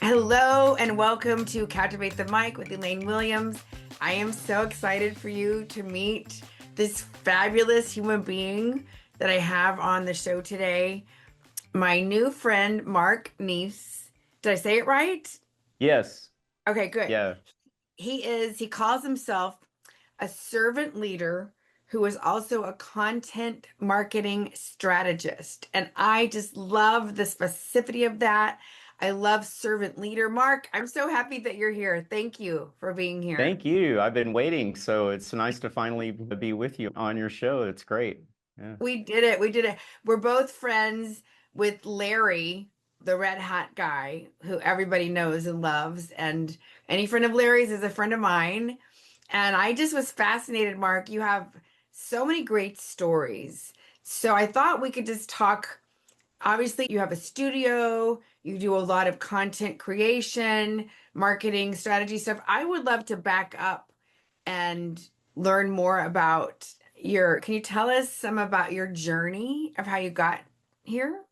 Hello and welcome to Captivate the Mic with Elaine Williams. I am so excited for you to meet this fabulous human being that I have on the show today. My new friend, Mark Neace. Did I say it right? Yes. Okay, good. Yeah. He calls himself a servant leader who is also a content marketing strategist. And I just love the specificity of that. I love servant leader. Mark, I'm so happy that you're here. Thank you for being here. Thank you. I've been waiting, so it's nice to finally be with you on your show. It's great. Yeah. We did it. We did it. We're both friends with Larry, the red hat guy who everybody knows and loves. And any friend of Larry's is a friend of mine. And I just was fascinated, Mark. You have so many great stories. So I thought we could just talk. Obviously, you have a studio, you do a lot of content creation, marketing, strategy stuff. I would love to back up and learn more about can you tell us some about your journey of how you got here?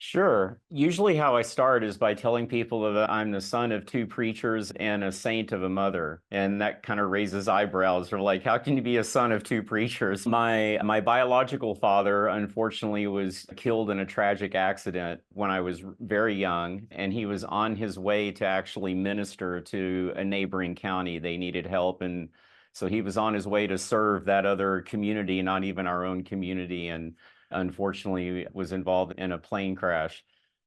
Sure. Usually how I start is by telling people that I'm the son of two preachers and a saint of a mother. And that kind of raises eyebrows. They're like, how can you be a son of two preachers? My biological father, unfortunately, was killed in a tragic accident when I was very young, and he was on his way to actually minister to a neighboring county. They needed help, and so he was on his way to serve that other community, not even our own community. And unfortunately was involved in a plane crash.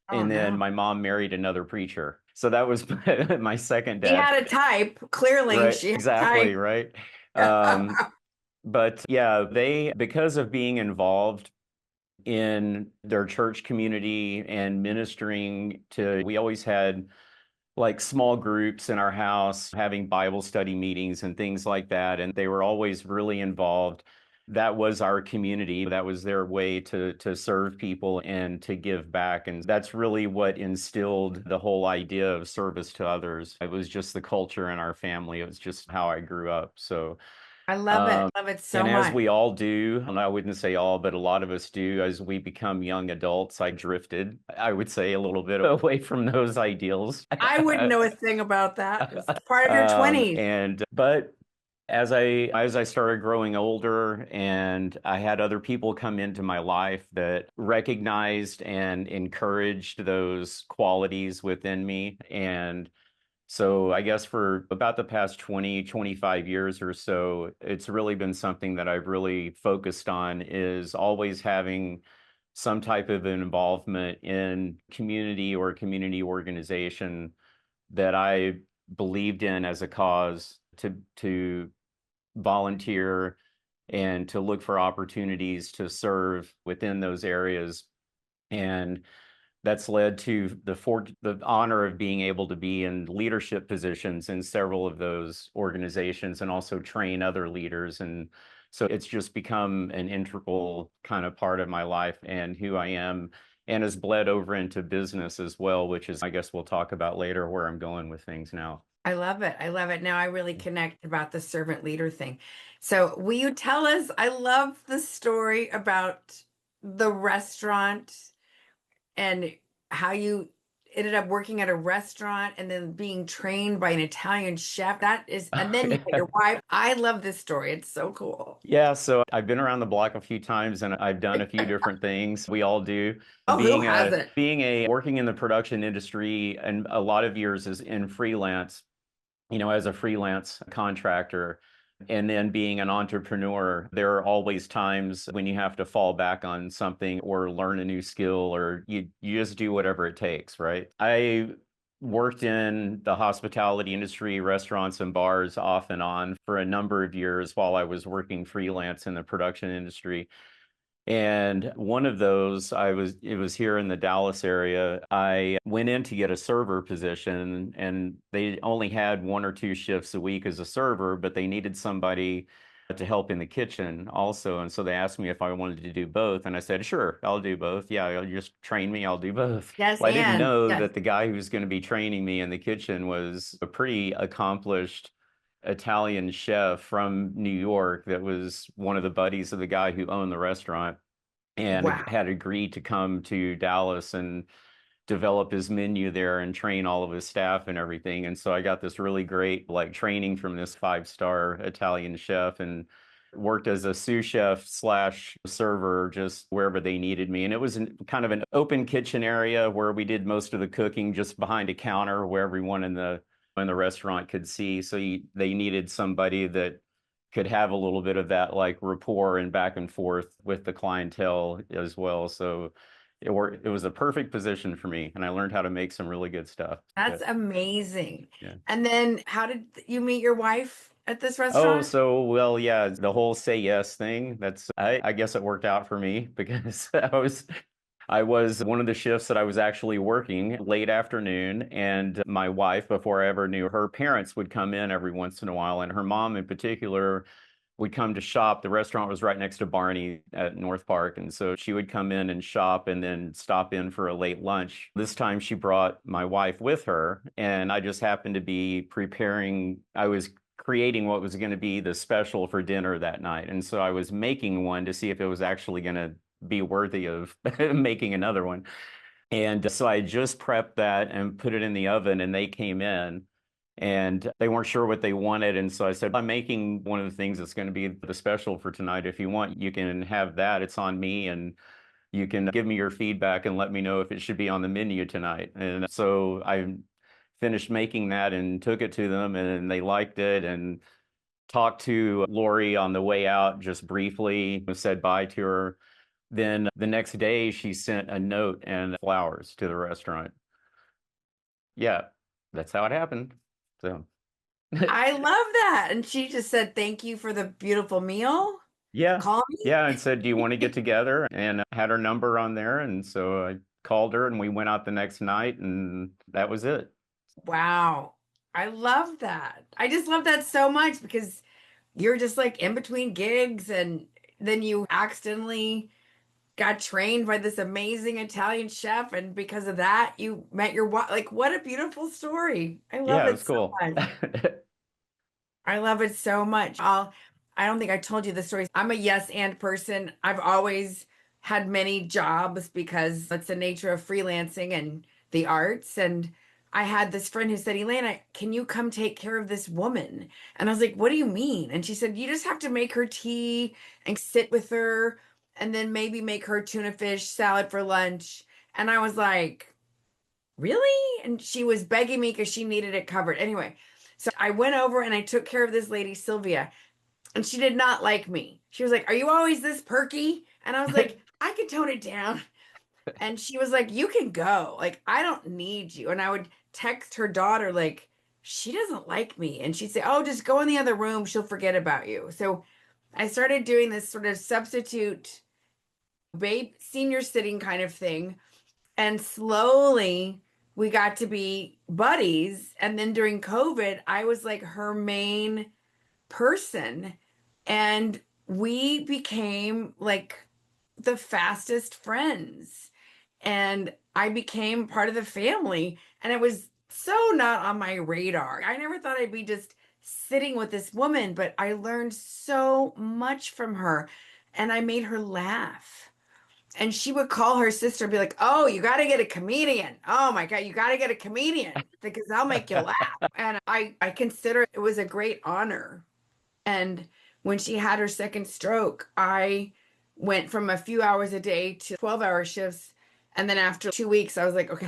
Oh And then no. my mom married another preacher. So that was my second She dad. had a type. Clearly, Right, she had a exactly, type. right. Um, but yeah, because of being involved in their church community and ministering we always had like small groups in our house, having Bible study meetings and things like that. And they were always really involved. That was our community. That was their way to serve people and to give back. And that's really what instilled the whole idea of service to others. It was just the culture in our family. It was just how I grew up. So I love it. um, Love it so and as much. we all do, and I wouldn't say all, but a lot of us do, as we become young adults, I drifted, I would say, a little bit away from those ideals. I wouldn't know a thing about that. It's part of your 20s. But as I started growing older and I had other people come into my life that recognized and encouraged those qualities within me. And so I guess for about the past 20, 25 years or so, it's really been something that I've really focused on is always having some type of an involvement in community or community organization that I believed in as a cause to volunteer and to look for opportunities to serve within those areas. And that's led to the honor of being able to be in leadership positions in several of those organizations and also train other leaders. And so it's just become an integral kind of part of my life and who I am, and has bled over into business as well, which is, I guess we'll talk about later where I'm going with things now. I love it. I love it. Now I really connect about the servant leader thing. So, will you tell us? I love the story about the restaurant and how you ended up working at a restaurant and then being trained by an Italian chef. And then you met your wife. I love this story. It's so cool. Yeah, so I've been around the block a few times and I've done a few different things. We all do. Oh, who hasn't? Working in the production industry and a lot of years is in freelance, as a freelance contractor, and then being an entrepreneur, there are always times when you have to fall back on something or learn a new skill, or you just do whatever it takes, right? I worked in the hospitality industry, restaurants and bars off and on for a number of years while I was working freelance in the production industry. And one of those, it was here in the Dallas area. I went in to get a server position, and they only had one or two shifts a week as a server, but they needed somebody to help in the kitchen also. And so they asked me if I wanted to do both. And I said, sure, I'll do both. Yeah, you'll just train me, I'll do both. Yes, Well, I didn't and know yes. that the guy who was going to be training me in the kitchen was a pretty accomplished Italian chef from New York that was one of the buddies of the guy who owned the restaurant and Wow. had agreed to come to Dallas and develop his menu there and train all of his staff and everything. And so I got this really great like training from this 5-star Italian chef and worked as a sous chef slash server just wherever they needed me. And it was kind of an open kitchen area where we did most of the cooking just behind a counter where everyone in the restaurant could see. So they needed somebody that could have a little bit of that like rapport and back and forth with the clientele as well. So it was a perfect position for me, and I learned how to make some really good stuff. That's amazing. Yeah. And then how did you meet your wife at this Oh, restaurant? so well, yeah, the whole say yes thing. I guess it worked out for me because I was one of the shifts that I was actually working late afternoon, and my wife, before I ever knew her parents, would come in every once in a while, and her mom in particular would come to shop. The restaurant was right next to Barney at North Park, and so she would come in and shop and then stop in for a late lunch. This time she brought my wife with her, and I just happened to be preparing. I was creating what was going to be the special for dinner that night, and so I was making one to see if it was actually going to be worthy of making another one. And so I just prepped that and put it in the oven, and they came in and they weren't sure what they wanted. And so I said, I'm making one of the things that's going to be the special for tonight. If you want, you can have that. It's on me, and you can give me your feedback and let me know if it should be on the menu tonight. And so I finished making that and took it to them, and they liked it. And talked to Lori on the way out just briefly, said bye to her. Then the next day, she sent a note and flowers to the restaurant. Yeah, that's how it happened. So, I love that. And she just said, thank you for the beautiful meal. yeah, Call yeah, me. and said, "Do you want to get together?" And had her number on there, and so I called her, and we went out the next night, and that was it. Wow. I love that. I just love that so much because you're just like in between gigs and then you accidentally got trained by this amazing Italian chef and because of that you met your wife. Like what a beautiful story. I love Yeah, it it was so cool. much. I love it so much. I don't think I told you the story. I'm a yes and person. I've always had many jobs because that's the nature of freelancing and the arts. And I had this friend who said, Elena, can you come take care of this woman? And I was like, what do you mean? And she said, you just have to make her tea and sit with her and then maybe make her tuna fish salad for lunch. And I was like, really? And she was begging me because she needed it covered. Anyway, so I went over and I took care of this lady, Sylvia, and she did not like me. She was like, are you always this perky? And I was like, I can tone it down. And she was like, you can go. Like, I don't need you. And I would text her daughter, like, she doesn't like me. And she'd say, oh, just go in the other room. She'll forget about you. So I started doing this sort of substitute babe senior sitting kind of thing. And slowly we got to be buddies. And then during COVID, I was like her main person. And we became like the fastest friends. And I became part of the family. And it was so not on my radar. I never thought I'd be just sitting with this woman, but I learned so much from her. And I made her laugh. And she would call her sister and be like, oh, you got to get a comedian. Oh my God, you got to get a comedian because I'll make you laugh. And I consider it was a great honor. And when she had her second stroke, I went from a few hours a day to 12-hour shifts. And then after 2 weeks, I was like, okay,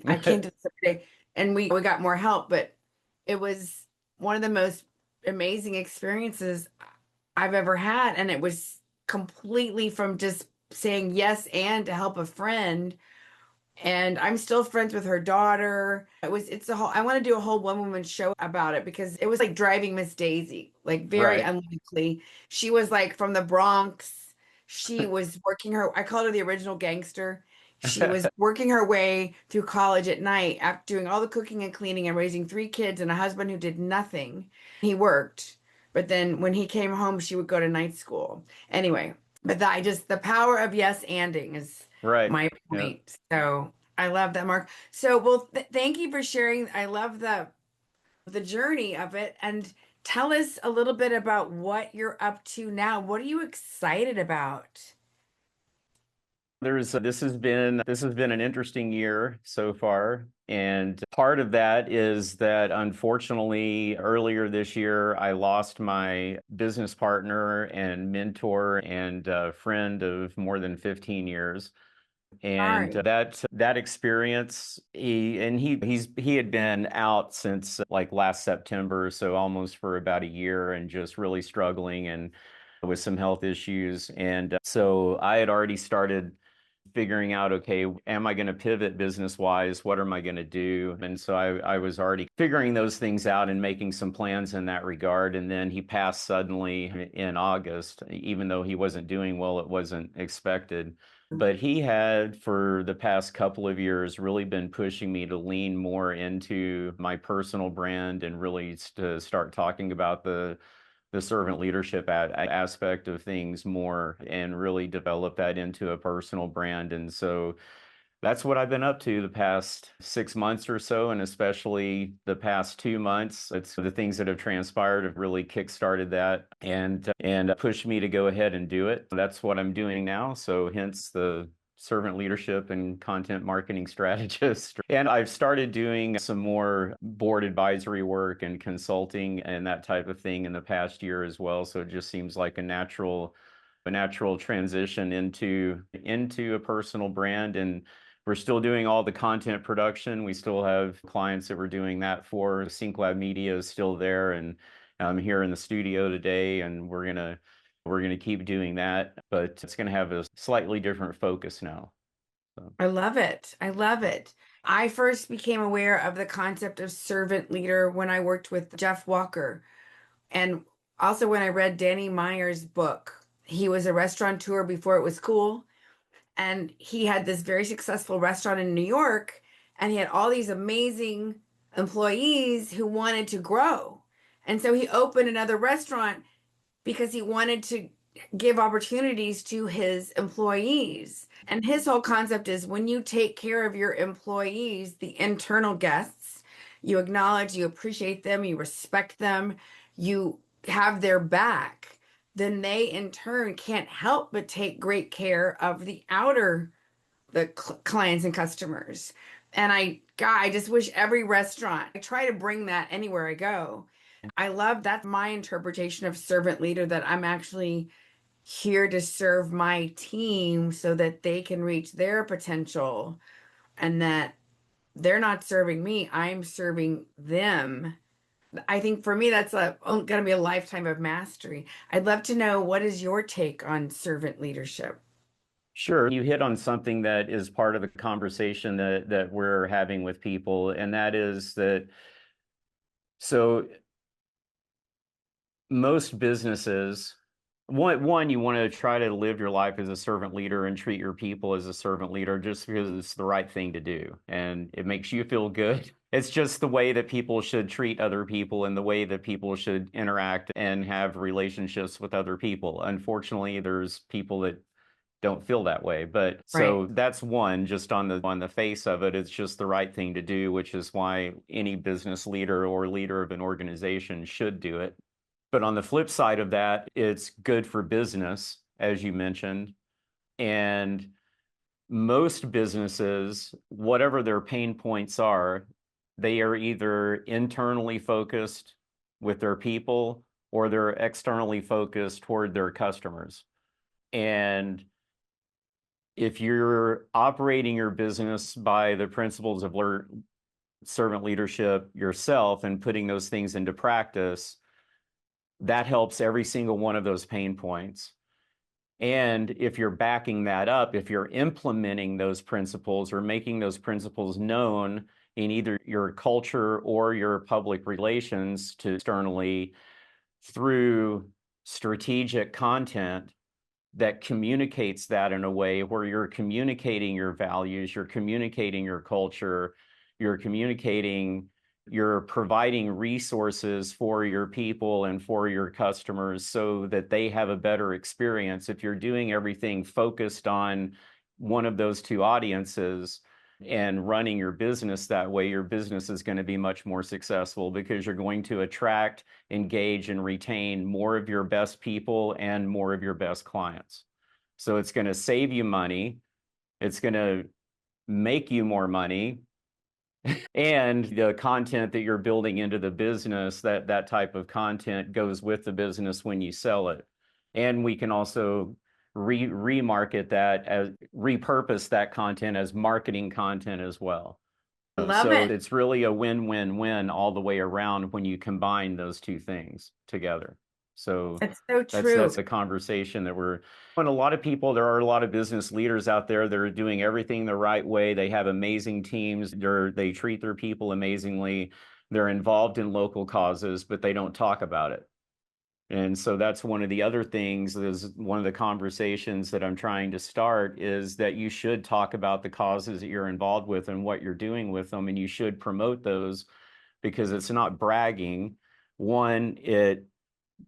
I can't do this every day. And we got more help, but it was one of the most amazing experiences I've ever had. And it was completely from just saying yes and to help a friend. And I'm still friends with her daughter. It's a whole, I want to do a whole one woman show about it because it was like driving Miss Daisy, like very Right. unlikely. She was like from the Bronx. She was working her, I called her the original gangster. She was working her way through college at night after doing all the cooking and cleaning and raising 3 kids and a husband who did nothing. He worked, but then when he came home, she would go to night school. Anyway, but that, I just, the power of yes anding is Right. my Yeah. point. So I love that, Mark. So, well, thank you for sharing. I love the journey of it, and tell us a little bit about what you're up to now. What are you excited about? This has been an interesting year so far, and part of that is that unfortunately earlier this year I lost my business partner and mentor and friend of more than 15 years. And Sorry. that experience, he had been out since like last September, so almost for about a year, and just really struggling and with some health issues. And so I had already started figuring out, okay, am I going to pivot business wise? What am I going to do? And so I was already figuring those things out and making some plans in that regard. And then he passed suddenly in August, even though he wasn't doing well, it wasn't expected. But he had, for the past couple of years, really been pushing me to lean more into my personal brand and really to start talking about the servant leadership aspect of things more and really develop that into a personal brand. And so that's what I've been up to the past 6 months or so, and especially the past 2 months. It's the things that have transpired have really kickstarted that and pushed me to go ahead and do it. That's what I'm doing now. So hence the servant leadership and content marketing strategist. And I've started doing some more board advisory work and consulting and that type of thing in the past year as well. So it just seems like a natural transition into a personal brand. And we're still doing all the content production. We still have clients that we're doing that for. SyncLab Media is still there, and I'm here in the studio today, and we're gonna keep doing that, but it's gonna have a slightly different focus now. So. I love it. I love it. I first became aware of the concept of servant leader when I worked with Jeff Walker. And also when I read Danny Meyer's book. He was a restaurateur before it was cool. And he had this very successful restaurant in New York. And he had all these amazing employees who wanted to grow. And so he opened another restaurant because he wanted to give opportunities to his employees. And his whole concept is when you take care of your employees, the internal guests, you acknowledge, you appreciate them, you respect them, you have their back, then they in turn can't help but take great care of the outer the clients and customers. And God, I just wish every restaurant, I try to bring that anywhere I go. I love that's my interpretation of servant leader, that I'm actually here to serve my team so that they can reach their potential and that they're not serving me, I'm serving them. I think for me, that's going to be a lifetime of mastery. I'd love to know, what is your take on servant leadership? Sure, you hit on something that is part of the conversation that we're having with people, and that is that so most businesses, one, you want to try to live your life as a servant leader and treat your people as a servant leader just because it's the right thing to do and it makes you feel good. It's just the way that people should treat other people and the way that people should interact and have relationships with other people. Unfortunately, there's people that don't feel that way. But Right. so that's one, just on the face of it, it's just the right thing to do, which is why any business leader or leader of an organization should do it. But on the flip side of that, it's good for business, as you mentioned. And most businesses, whatever their pain points are, they are either internally focused with their people or they're externally focused toward their customers. And if you're operating your business by the principles of servant leadership yourself and putting those things into practice, that helps every single one of those pain points. And if you're backing that up, if you're implementing those principles or making those principles known in either your culture or your public relations to externally through strategic content that communicates that in a way where you're communicating your values, you're communicating your culture, you're providing resources for your people and for your customers so that they have a better experience. If you're doing everything focused on one of those two audiences and running your business that way, your business is going to be much more successful because you're going to attract, engage, and retain more of your best people and more of your best clients. So it's going to save you money. It's going to make you more money, and the content that you're building into the business, that type of content goes with the business when you sell it. And we can also remarket that, as repurpose that content as marketing content as well. Love So it. it's really a win-win-win all the way around when you combine those two things together. So It's so that's true. a conversation that we're, and a lot of people, there are a lot of business leaders out there that are doing everything the right way. They have amazing teams. They treat their people amazingly. They're involved in local causes, but they don't talk about it. And so that's one of the other things, is one of the conversations that I'm trying to start, is that you should talk about the causes that you're involved with and what you're doing with them, and you should promote those, because it's not bragging. One, it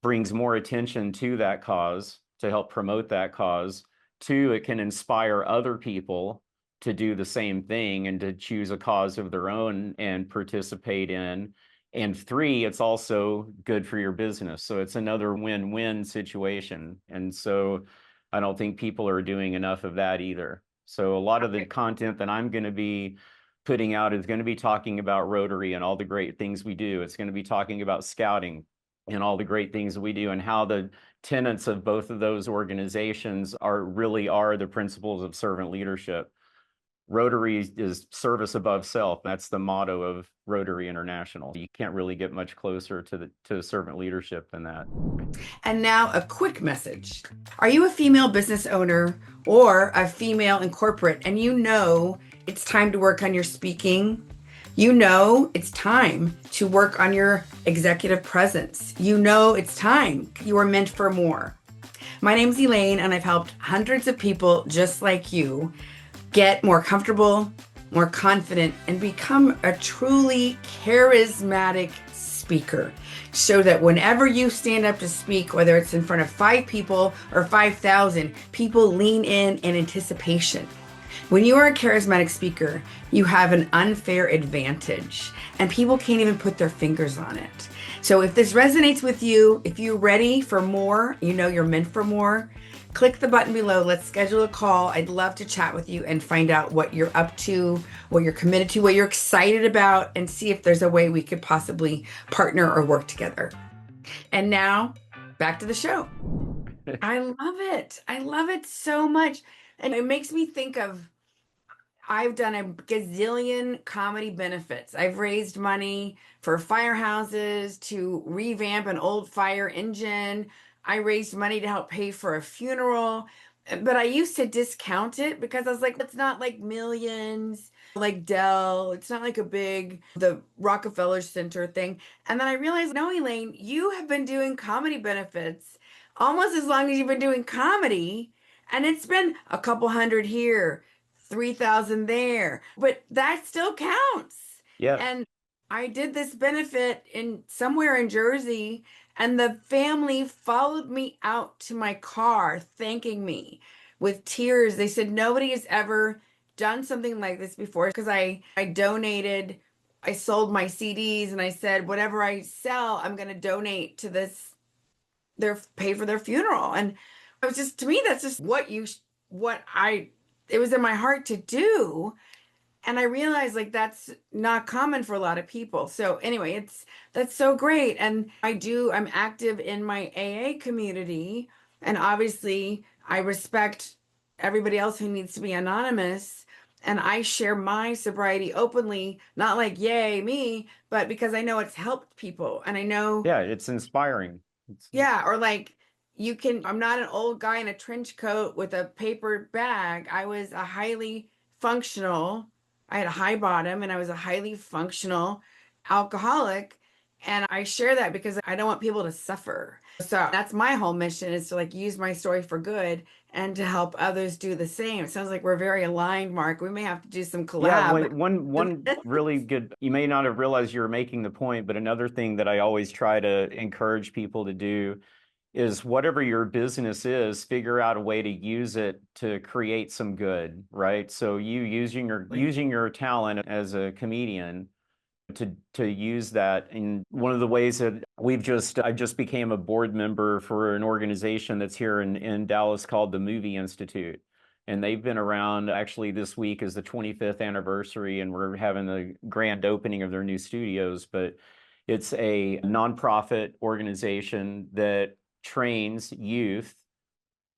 brings more attention to that cause to help promote that cause. Two, it can inspire other people to do the same thing and to choose a cause of their own and participate in. And three, it's also good for your business. So it's another win-win situation. And so I don't think people are doing enough of that either. So a lot of the content that I'm going to be putting out is going to be talking about Rotary and all the great things we do. It's going to be talking about scouting and all the great things that we do, and how the tenets of both of those organizations are the principles of servant leadership. Rotary is service above self. That's the motto of Rotary International. You can't really get much closer to servant leadership than that. And now a quick message. Are you a female business owner or a female in corporate, and you know it's time to work on your speaking? You know it's time to work on your executive presence. You know it's time. You are meant for more. My name's Elaine, and I've helped hundreds of people just like you get more comfortable, more confident, and become a truly charismatic speaker. So that whenever you stand up to speak, whether it's in front of 5 people or 5,000, people lean in anticipation. When you are a charismatic speaker, you have an unfair advantage, and people can't even put their fingers on it. So if this resonates with you, if you're ready for more, you know you're meant for more, click the button below. Let's schedule a call. I'd love to chat with you and find out what you're up to, what you're committed to, what you're excited about, and see if there's a way we could possibly partner or work together. And now, back to the show. I love it. I love it so much. And it makes me think of, I've done a gazillion comedy benefits. I've raised money for firehouses to revamp an old fire engine. I raised money to help pay for a funeral. But I used to discount it because I was like, it's not like millions, like Dell. It's not like the Rockefeller Center thing. And then I realized, no, Elaine, you have been doing comedy benefits almost as long as you've been doing comedy. And it's been a couple hundred here, 3,000 there, but that still counts. Yeah. And I did this benefit in somewhere in Jersey, and the family followed me out to my car thanking me with tears. They said nobody has ever done something like this before, because I donated, I sold my CDs, and I said whatever I sell, I'm going to donate to this, their pay for their funeral. And it was just, to me, that's just what I, it was in my heart to do. And I realized like that's not common for a lot of people. So anyway, that's so great. And I'm active in my AA community. And obviously I respect everybody else who needs to be anonymous. And I share my sobriety openly, not like, yay, me, but because I know it's helped people. And I know, Yeah, it's inspiring. yeah, or like, I'm not an old guy in a trench coat with a paper bag. I was a highly functional, I had a high bottom, and I was a highly functional alcoholic. And I share that because I don't want people to suffer. So that's my whole mission, is to like use my story for good and to help others do the same. It sounds like we're very aligned, Mark. We may have to do some Yeah, collab. one really good, you may not have realized you were making the point, but another thing that I always try to encourage people to do is, whatever your business is, figure out a way to use it to create some good, right? So you using your talent as a comedian to use that. And one of the ways that I just became a board member for an organization that's here in Dallas called the Movie Institute. and they've been around. Actually, this week is the 25th anniversary, and we're having the grand opening of their new studios. But it's a nonprofit organization that trains youth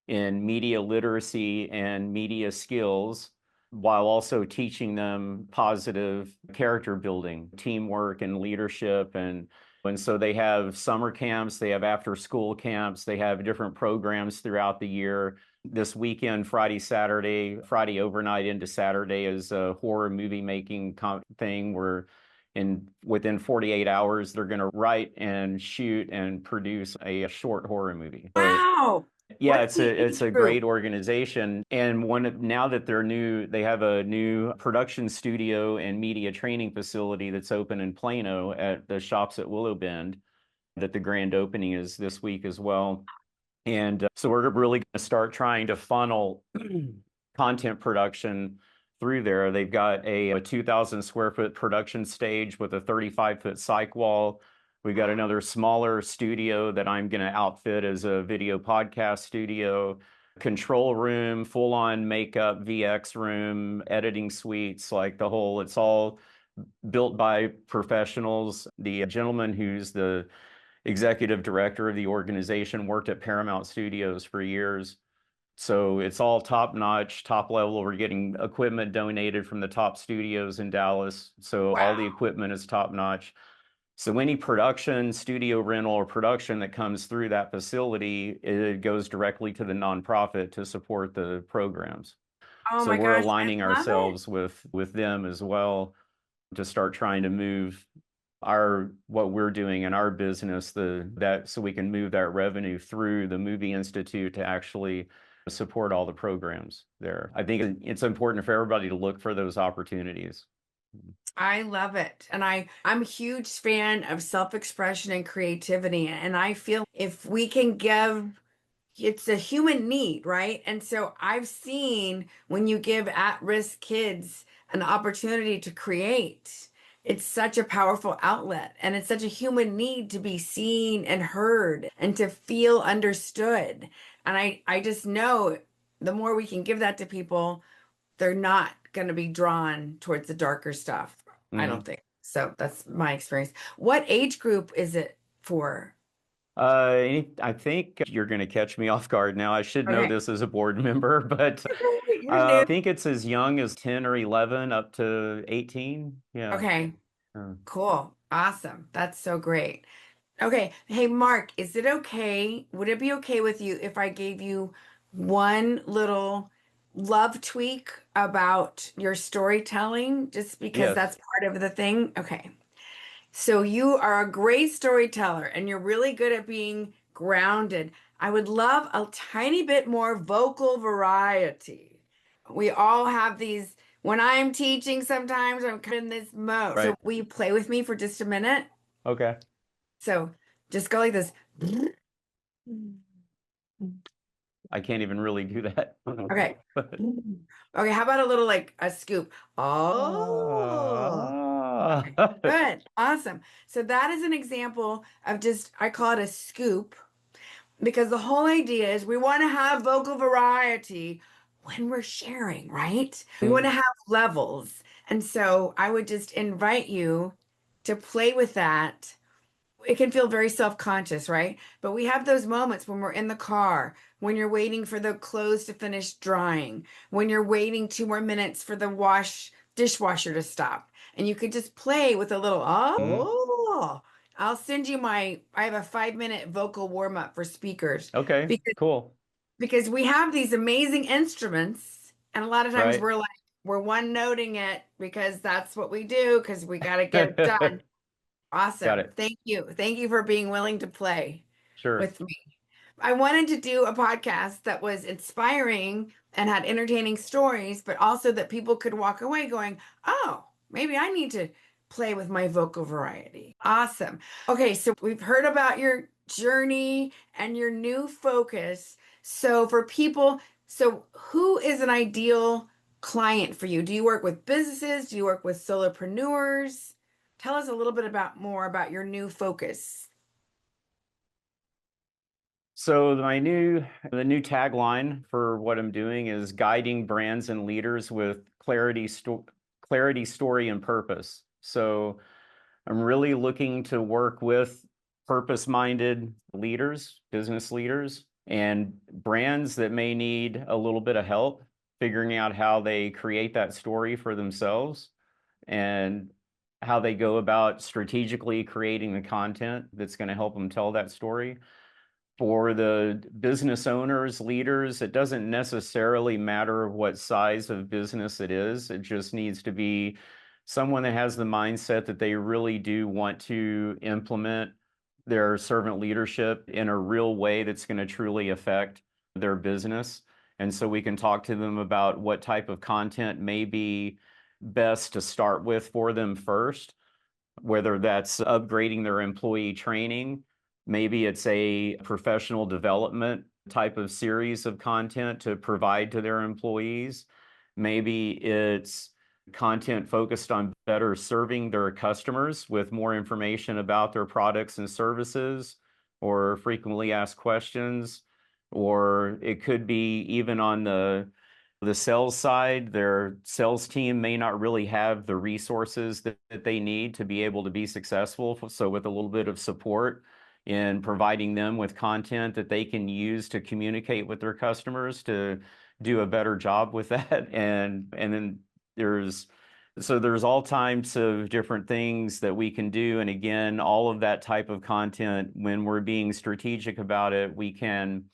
in media literacy and media skills while also teaching them positive character building, teamwork and leadership. And so they have summer camps, they have after school camps, they have different programs throughout the year. This weekend, Friday overnight into Saturday is a horror movie making thing where within 48 hours they're going to write and shoot and produce a short horror movie. So Wow. yeah, What's it's the a age it's a group? great organization, and now that they have a new production studio and media training facility that's open in Plano at the Shops at Willow Bend. That the grand opening is this week as well. And so we're really going to start trying to funnel content production through there. They've got a 2,000 square foot production stage with a 35-foot cyc wall. We've got another smaller studio that I'm going to outfit as a video podcast studio, control room, full on makeup, VX room, editing suites, like it's all built by professionals. The gentleman who's the executive director of the organization worked at Paramount Studios for years. So it's all top notch, top level. We're getting equipment donated from the top studios in Dallas. So all the Wow. equipment is top notch. So any production, studio rental, or production that comes through that facility, it goes directly to the nonprofit to support the programs. Oh So my we're gosh, aligning I love it. ourselves with them as well to start trying to move what we're doing in our business, so we can move that revenue through the Movie Institute to actually support all the programs there. I think it's important for everybody to look for those opportunities. I love it. And I'm a huge fan of self-expression and creativity. And I feel if we can give, it's a human need, right? And so I've seen when you give at-risk kids an opportunity to create, it's such a powerful outlet. And it's such a human need to be seen and heard and to feel understood. And I just know the more we can give that to people, they're not going to be drawn towards the darker stuff. I don't Mhm. think. So that's my experience. What age group is it for? I think you're going to catch me off guard now. I should know Okay. this as a board member, but You're new. I think it's as young as 10 or 11 up to 18. Yeah. Okay. Uh, Cool. Awesome. That's so great. Okay. Hey, Mark, is it okay? Would it be okay with you if I gave you one little love tweak about your storytelling, just because yes. that's part of the thing? Okay. So you are a great storyteller and you're really good at being grounded. I would love a tiny bit more vocal variety. We all have these. When I'm teaching, sometimes I'm kind of in this mode. So Right. will you play with me for just a minute? Okay. So just go like this. I can't even really do that. Okay. But Okay, how about a little like a scoop? Oh. Ah. Okay, good. Awesome. So that is an example of just, I call it a scoop because the whole idea is we want to have vocal variety when we're sharing, right? We want to have levels. And so I would just invite you to play with that. It can feel very self-conscious, right? But we have those moments when we're in the car, when you're waiting for the clothes to finish drying, when you're waiting 2 more minutes for the dishwasher to stop. And you could just play with a little, Mhm. oh, I have a 5 minute vocal warm up for speakers Okay, because cool. we have these amazing instruments. And a lot of times Right. we're one noting it because that's what we do because we got to get it done. Got Awesome. it. Thank you. Thank you for being willing to play Sure. with me. I wanted to do a podcast that was inspiring and had entertaining stories, but also that people could walk away going, oh, maybe I need to play with my vocal variety. Awesome. Okay, so we've heard about your journey and your new focus. So for people, so who is an ideal client for you? Do you work with businesses? Do you work with solopreneurs? Tell us a little bit more about your new focus. So the new tagline for what I'm doing is guiding brands and leaders with clarity, story, and purpose. So I'm really looking to work with purpose-minded leaders, business leaders, and brands that may need a little bit of help figuring out how they create that story for themselves and how they go about strategically creating the content that's going to help them tell that story. For the business owners, leaders, it doesn't necessarily matter what size of business it is. It just needs to be someone that has the mindset that they really do want to implement their servant leadership in a real way that's going to truly affect their business. And so we can talk to them about what type of content may be best to start with for them first, whether that's upgrading their employee training. Maybe it's a professional development type of series of content to provide to their employees. Maybe it's content focused on better serving their customers with more information about their products and services or frequently asked questions. Or it could be even on the sales side, their sales team may not really have the resources that they need to be able to be successful. So with a little bit of support in providing them with content that they can use to communicate with their customers to do a better job with that. And then there's there's all types of different things that we can do. And again, all of that type of content, when we're being strategic about it, we can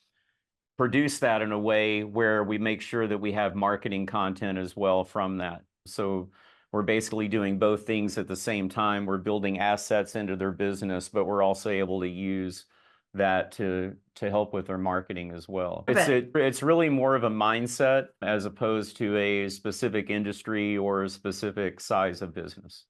produce that in a way where we make sure that we have marketing content as well from that. So we're basically doing both things at the same time. We're building assets into their business, but we're also able to use that to help with their marketing as well. It's really more of a mindset as opposed to a specific industry or a specific size of business.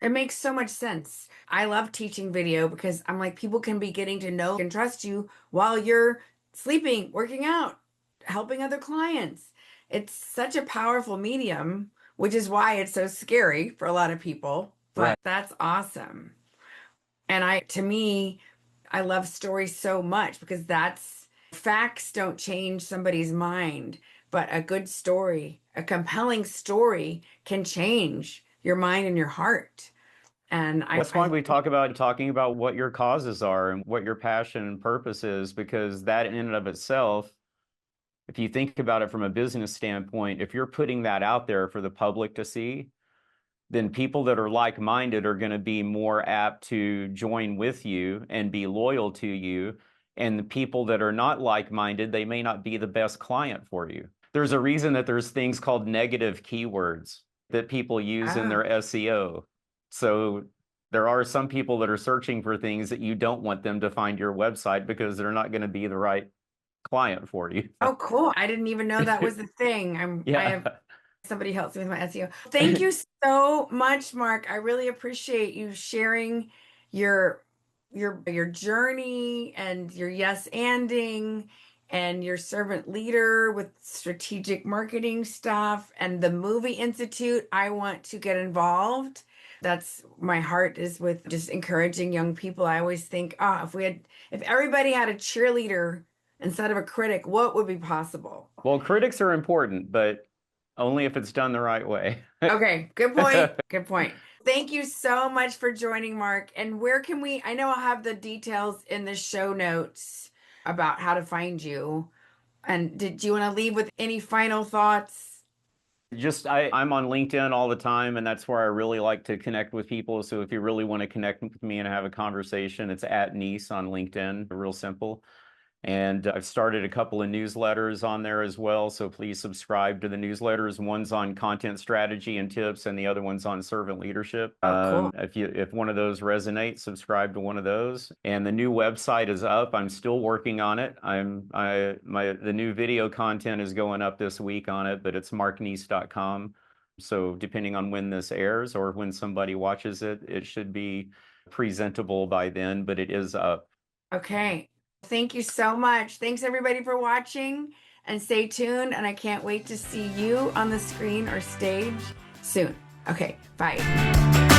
It makes so much sense. I love teaching video because I'm like, people can be getting to know and trust you while you're sleeping, working out, helping other clients. It's such a powerful medium, which is why it's so scary for a lot of people. Right. But that's awesome. And to me, I love stories so much because that's facts don't change somebody's mind, but a good story, a compelling story can change your mind and your heart. And That's why we talk about talking about what your causes are and what your passion and purpose is, because that in and of itself, if you think about it from a business standpoint, if you're putting that out there for the public to see, then people that are like-minded are going to be more apt to join with you and be loyal to you. And the people that are not like-minded, they may not be the best client for you. There's a reason that there's things called negative keywords that people use in their SEO. So there are some people that are searching for things that you don't want them to find your website because they're not going to be the right client for you. Oh, cool. I didn't even know that was the thing. I have somebody helps me with my SEO. Thank you so much, Mark. I really appreciate you sharing your your journey and your yes anding and your servant leader with strategic marketing stuff and the movie institute. I want to get involved. That's my heart is with just encouraging young people. I always think, if everybody had a cheerleader instead of a critic, what would be possible? Well, critics are important, but only if it's done the right way. Okay, good point. Good point. Thank you so much for joining, Mark. And where can I know I'll have the details in the show notes about how to find you. And did you want to leave with any final thoughts? I'm on LinkedIn all the time, and that's where I really like to connect with people. So if you really want to connect with me and have a conversation, it's at Neace on LinkedIn, real simple. And I've started a couple of newsletters on there as well. So please subscribe to the newsletters. One's on content strategy and tips, and the other one's on servant leadership. Oh, cool. If one of those resonates, subscribe to one of those. And the new website is up. I'm still working on it. The new video content is going up this week on it, but it's markneace.com. So depending on when this airs or when somebody watches it, it should be presentable by then, but it is up. Okay. Thank you so much. Thanks everybody for watching and stay tuned. And I can't wait to see you on the screen or stage soon. Okay, bye.